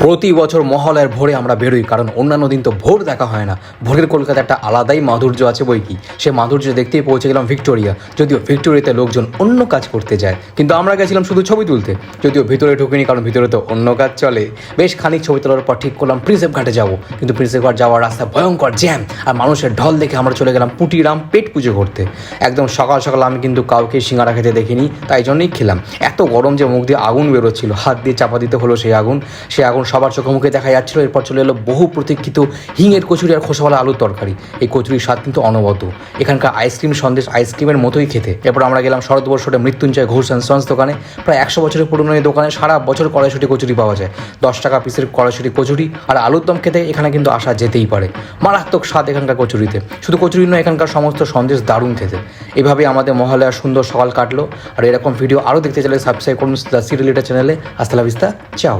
প্রতি বছর মহালয়ার ভোরে আমরা বেরোই, কারণ অন্যান্য দিন তো ভোর দেখা হয় না। ভোরের কলকাতা একটা আলাদাই মাধুর্য আছে বই কি। সে মাধুর্য দেখতেই পৌঁছে গেলাম ভিক্টোরিয়া। যদিও ভিক্টোরিয়াতে লোকজন অন্য কাজ করতে যায়, কিন্তু আমরা গেছিলাম শুধু ছবি তুলতে। যদিও ভিতরে ঢুকিনি, কারণ ভিতরে তো অন্য কাজ চলে। বেশ খানিক ছবি তোলার পর ঠিক করলাম প্রিন্সেপ ঘাটে যাবো, কিন্তু প্রিন্সেপ ঘাট যাওয়ার রাস্তা ভয়ঙ্কর জ্যাম আর মানুষের ঢল দেখে আমরা চলে গেলাম পুটিরাম পেট পুজো করতে। একদম সকাল সকাল আমি কিন্তু কাউকে সিঙ্গারা খেতে দেখিনি, তাই জন্যই খেলাম। এত গরম যে মুখ দিয়ে আগুন বেরোচ্ছিল, হাত দিয়ে চাপা দিতে হলো সেই আগুন সবার চোখে মুখে দেখা যাচ্ছিল। এরপর চলে এলো বহু প্রতীক্ষিত হিঙের কচুরি আর খোসাওয়ালা আলুর তরকারি। এই কচুরির স্বাদ কিন্তু অনবদ্য। এখানকার আইসক্রিম সন্দেশ আইসক্রিমের মতোই খেতে। এরপর আমরা গেলাম শরৎবর্ষ রোডে মৃত্যুঞ্জয় ঘোষ অ্যান্ড সন্স দোকানে। প্রায় 100 বছরের পুরনো এই দোকানে সারা বছর কড়াইশুঁটি কচুরি পাওয়া যায়। 10 টাকা পিসের কড়াইশুঁটি কচুরি আর আলুর দম খেতে এখানে কিন্তু আসা যেতেই পারে। মারাত্মক স্বাদ এখানকার কচুরিতে। শুধু কচুরি নয়, এখানকার সমস্ত সন্দেশ দারুণ খেতে। এভাবেই আমাদের মহালয়ার সুন্দর সকাল কাটলো। আর এরকম ভিডিও আরও দেখতে চাইলে সাবস্ক্রাইব করুন দ্য সিরিয়াল চ্যানেলে। আস্তা লা ভিস্তা, চাও।